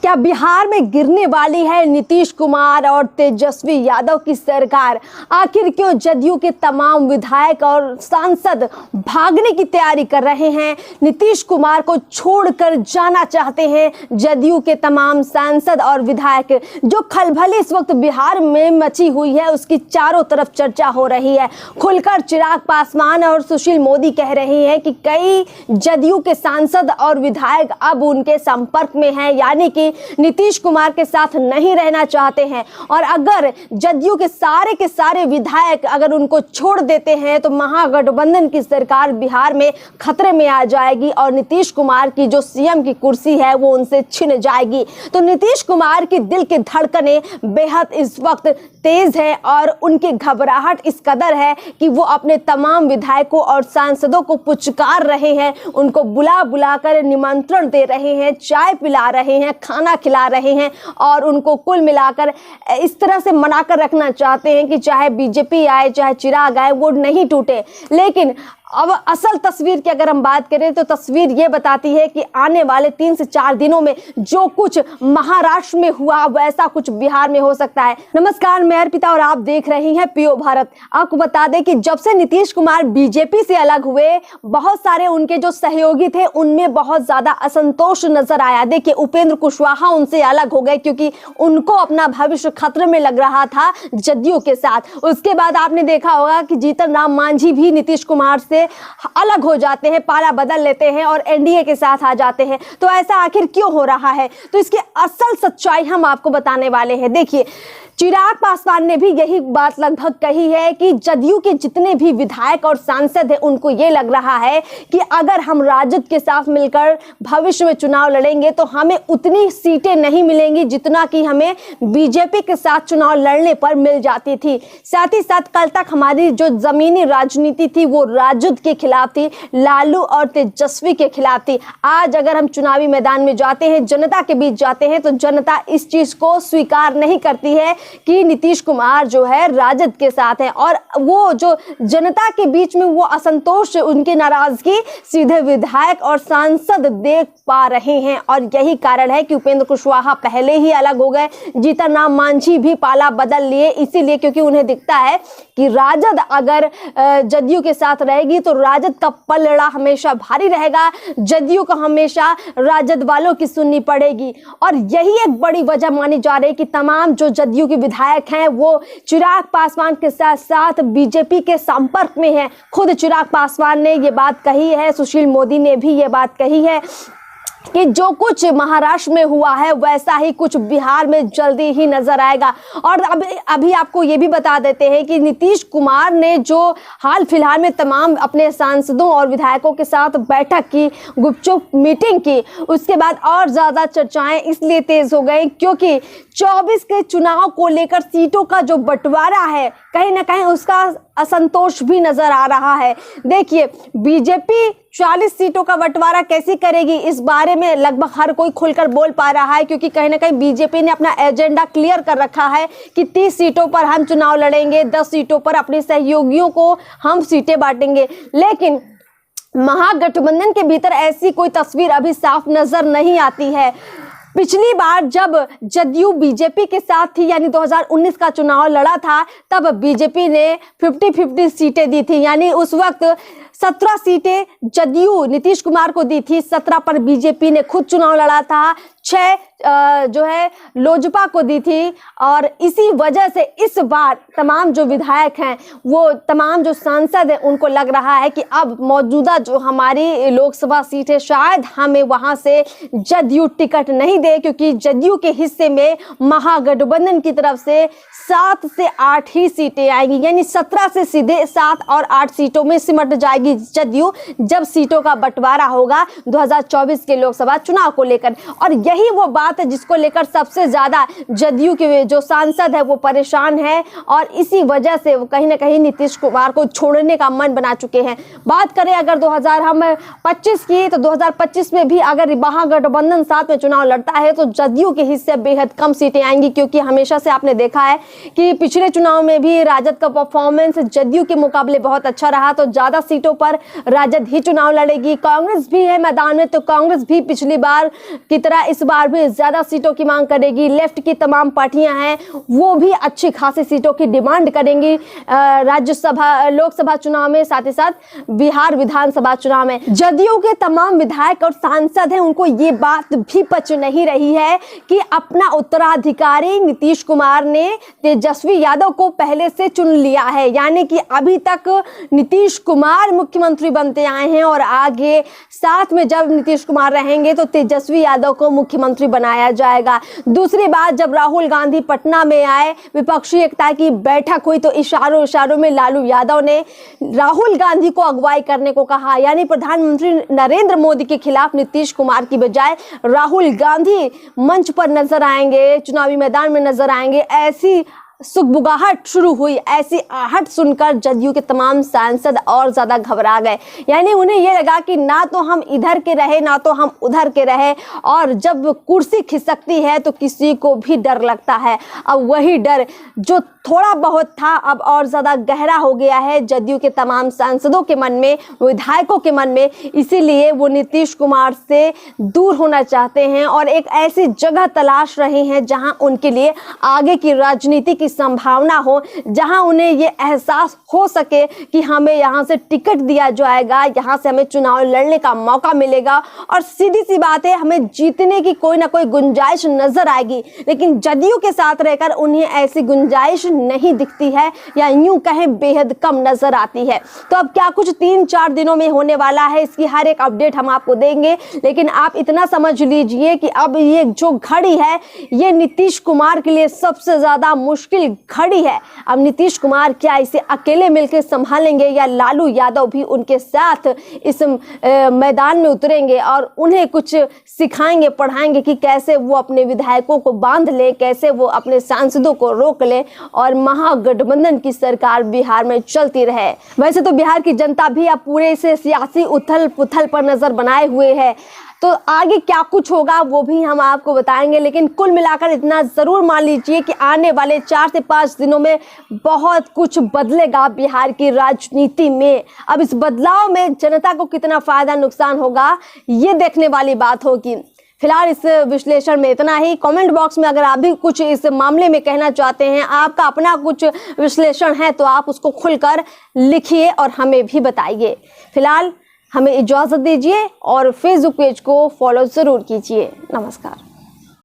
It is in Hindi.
क्या बिहार में गिरने वाली है नीतीश कुमार और तेजस्वी यादव की सरकार? आखिर क्यों जदयू के तमाम विधायक और सांसद भागने की तैयारी कर रहे हैं? नीतीश कुमार को छोड़कर जाना चाहते हैं जदयू के तमाम सांसद और विधायक। जो खलबली इस वक्त बिहार में मची हुई है उसकी चारों तरफ चर्चा हो रही है। खुलकर चिराग पासवान और सुशील मोदी कह रहे हैं कि कई जदयू के सांसद और विधायक अब उनके संपर्क में हैं, यानी कि नीतीश कुमार के साथ नहीं रहना चाहते हैं। और अगर जदयू के सारे विधायक अगर उनको छोड़ देते हैं तो महागठबंधन की सरकार बिहार में खतरे में आ जाएगी और नीतीश कुमार की जो सीएम की कुर्सी है वो उनसे छिन जाएगी। तो नीतीश कुमार की दिल की धड़कनें बेहद इस वक्त तेज है और उनकी घबराहट इस कदर है कि वो अपने तमाम विधायकों और सांसदों को पुचकार रहे हैं, उनको बुला बुला कर निमंत्रण दे रहे हैं, चाय पिला रहे हैं, खाना खिला रहे हैं और उनको कुल मिलाकर इस तरह से मनाकर रखना चाहते हैं कि चाहे बीजेपी आए चाहे चिराग आए वो नहीं टूटे। लेकिन अब असल तस्वीर की अगर हम बात करें तो तस्वीर ये बताती है कि आने वाले 3 से 4 दिनों में जो कुछ महाराष्ट्र में हुआ वैसा कुछ बिहार में हो सकता है। नमस्कार, मैं अर्पिता और आप देख रही हैं पीओ भारत। आपको बता दें कि जब से नीतीश कुमार बीजेपी से अलग हुए बहुत सारे उनके जो सहयोगी थे उनमें बहुत ज्यादा असंतोष नजर आया। देखिए, उपेंद्र कुशवाहा उनसे अलग हो गए क्योंकि उनको अपना भविष्य खतरे में लग रहा था जदयू के साथ। उसके बाद आपने देखा होगा कि जीतन राम मांझी भी नीतीश कुमार से अलग हो जाते हैं, पाला बदल लेते हैं और एनडीए के साथ आ जाते हैं। तो ऐसा आखिर क्यों हो रहा है? तो इसकी असल सच्चाई हम आपको बताने वाले हैं। देखिए, चिराग पासवान ने भी यही बात लगभग कही है कि जदयू के जितने भी विधायक और सांसद हैं उनको ये लग रहा है कि अगर हम राजद के साथ मिलकर भविष्य में चुनाव लड़ेंगे तो हमें उतनी सीटें नहीं मिलेंगी जितना कि हमें बीजेपी के साथ चुनाव लड़ने पर मिल जाती थी। साथ ही साथ कल तक हमारी जो जमीनी राजनीति थी वो राजद के खिलाफ थी, लालू और तेजस्वी के खिलाफ थी। आज अगर हम चुनावी मैदान में जाते हैं, जनता के बीच जाते हैं तो जनता इस चीज को स्वीकार नहीं करती है कि नीतीश कुमार जो है राजद के साथ है। और वो जो जनता के बीच में वो असंतोष, उनकी नाराजगी सीधे विधायक और सांसद देख पा रहे हैं। और यही कारण है कि उपेंद्र कुशवाहा पहले ही अलग हो गए, जीतन राम मांझी भी पाला बदल लिए, इसीलिए क्योंकि उन्हें दिखता है कि राजद अगर जदयू के साथ रहेगी तो राजद का पलड़ा हमेशा भारी रहेगा, जदयू को हमेशा राजद वालों की सुननी पड़ेगी। और यही एक बड़ी वजह मानी जा रही है कि तमाम जो जदयू के विधायक हैं वो चिराग पासवान के साथ साथ बीजेपी के संपर्क में हैं। खुद चिराग पासवान ने ये बात कही है, सुशील मोदी ने भी ये बात कही है कि जो कुछ महाराष्ट्र में हुआ है वैसा ही कुछ बिहार में जल्दी ही नजर आएगा। और अभी आपको ये भी बता देते हैं कि नीतीश कुमार ने जो हाल फिलहाल में तमाम अपने सांसदों और विधायकों के साथ बैठक की, गुपचुप मीटिंग की, उसके बाद और ज्यादा चर्चाएं इसलिए तेज हो गई क्योंकि 24 के चुनाव को लेकर सीटों का जो बंटवारा है कहीं ना कहीं उसका असंतोष भी नजर आ रहा है। देखिए, बीजेपी 40 सीटों का बंटवारा कैसी करेगी इस बारे में लगभग हर कोई खुलकर बोल पा रहा है क्योंकि कहीं ना कहीं बीजेपी ने अपना एजेंडा क्लियर कर रखा है कि 30 सीटों पर हम चुनाव लड़ेंगे, 10 सीटों पर अपने सहयोगियों को हम सीटें बांटेंगे। लेकिन महागठबंधन के भीतर ऐसी कोई तस्वीर अभी साफ नजर नहीं आती है। पिछली बार जब जदयू बीजेपी के साथ थी, यानी 2019 का चुनाव लड़ा था, तब बीजेपी ने 50-50 सीटें दी थी, यानी उस वक्त 17 सीटें जदयू नीतीश कुमार को दी थी, 17 पर बीजेपी ने खुद चुनाव लड़ा था, 6 जो है लोजपा को दी थी। और इसी वजह से इस बार तमाम जो विधायक हैं, वो तमाम जो सांसद हैं, उनको लग रहा है कि अब मौजूदा जो हमारी लोकसभा सीट है शायद हमें वहां से जदयू टिकट नहीं दे, क्योंकि जदयू के हिस्से में महागठबंधन की तरफ से 7 से 8 ही सीटें आएंगी, यानी 17 से सीधे 7 और 8 सीटों में सिमट जाएगी जदयू जब सीटों का बंटवारा होगा 2024 के लोकसभा चुनाव को लेकर। और यही वो बात है जिसको लेकर सबसे ज्यादा जदयू के जो सांसद है वो परेशान है और इसी वजह से वो कहीं ना कहीं नीतीश कुमार को छोड़ने का मन बना चुके हैं। बात करें अगर 2025 की, तो 2025 में भी अगर महागठबंधन साथ में चुनाव लड़ता है तो जदयू के हिस्से बेहद कम सीटें आएंगी, क्योंकि हमेशा से आपने देखा है कि पिछले चुनाव में भी राजद का परफॉर्मेंस जदयू के मुकाबले बहुत अच्छा रहा, तो ज्यादा सीटों पर राजद ही चुनाव लड़ेगी। कांग्रेस भी है मैदान में, तो कांग्रेस भी पिछली बार की तरह इस बार भी ज्यादा सीटों की मांग करेगी। लेफ्ट की तमाम पार्टियां हैं वो भी अच्छी खासी सीटों की डिमांड करेंगी राज्यसभा लोकसभा चुनाव में, साथ ही साथ बिहार विधानसभा चुनाव में। जदयू के तमाम विधायक और सांसद हैं, उनको ये बात भी पच नहीं रही है कि अपना उत्तराधिकारी नीतीश कुमार ने तेजस्वी यादव को पहले से चुन लिया है, यानी कि अभी तक नीतीश कुमार मुख्यमंत्री बनते आए हैं और आगे साथ में जब नीतीश कुमार रहेंगे तो तेजस्वी यादव को मुख्यमंत्री बनाया जाएगा। दूसरी बात, जब राहुल गांधी पटना में आए, विपक्षी एकता की बैठक हुई, तो इशारों में लालू यादव ने राहुल गांधी को अगुवाई करने को कहा, यानी प्रधानमंत्री नरेंद्र मोदी के खिलाफ नीतीश कुमार की बजाय राहुल गांधी मंच पर नजर आएंगे, चुनावी मैदान में नजर आएंगे। ऐसी सुगबुगाहट शुरू हुई। ऐसी आहट सुनकर जदयू के तमाम सांसद और ज्यादा घबरा गए, यानी उन्हें यह लगा कि ना तो हम इधर के रहे ना तो हम उधर के रहे, और जब कुर्सी खिसकती है तो किसी को भी डर लगता है। अब वही डर जो थोड़ा बहुत था अब और ज्यादा गहरा हो गया है जदयू के तमाम सांसदों के मन में, विधायकों के मन में। इसीलिए वो नीतीश कुमार से दूर होना चाहते हैं और एक ऐसी जगह तलाश रहे हैं जहां उनके लिए आगे की राजनीति की संभावना हो, जहां उन्हें ये एहसास हो सके कि हमें यहां से टिकट दिया जाएगा, यहां से हमें चुनाव लड़ने का मौका मिलेगा और सीधी सी बात है हमें जीतने की कोई ना कोई गुंजाइश नजर आएगी। लेकिन जदयू के साथ रहकर उन्हें ऐसी गुंजाइश नहीं दिखती है, या यूं कहें बेहद कम नजर आती है। तो अब क्या कुछ 3-4 दिनों में होने वाला है, इसकी हर एक अपडेट हम आपको देंगे। लेकिन आप इतना समझ लीजिए कि अब ये जो घड़ी है ये नीतीश कुमार के लिए सबसे ज्यादा मुश्किल घड़ी है। अब नीतीश कुमार क्या इसे अकेले मिलकर संभालेंगे या लालू यादव भी उनके साथ इस मैदान में उतरेंगे और उन्हें कुछ सिखाएंगे, पढ़ाएंगे कि कैसे वो अपने विधायकों को बांध ले, कैसे वो अपने सांसदों को रोक ले और महागठबंधन की सरकार बिहार में चलती रहे। वैसे तो बिहार की जनता भी अब पूरे से सियासी उथल पुथल पर नजर बनाए हुए है, तो आगे क्या कुछ होगा वो भी हम आपको बताएंगे। लेकिन कुल मिलाकर इतना जरूर मान लीजिए कि आने वाले 4 से 5 दिनों में बहुत कुछ बदलेगा बिहार की राजनीति में। अब इस बदलाव में जनता को कितना फायदा नुकसान होगा ये देखने वाली बात होगी। फिलहाल इस विश्लेषण में इतना ही। कमेंट बॉक्स में अगर आप भी कुछ इस मामले में कहना चाहते हैं, आपका अपना कुछ विश्लेषण है, तो आप उसको खुलकर लिखिए और हमें भी बताइए। फिलहाल हमें इजाज़त दीजिए और फेसबुक पेज को फॉलो ज़रूर कीजिए। नमस्कार।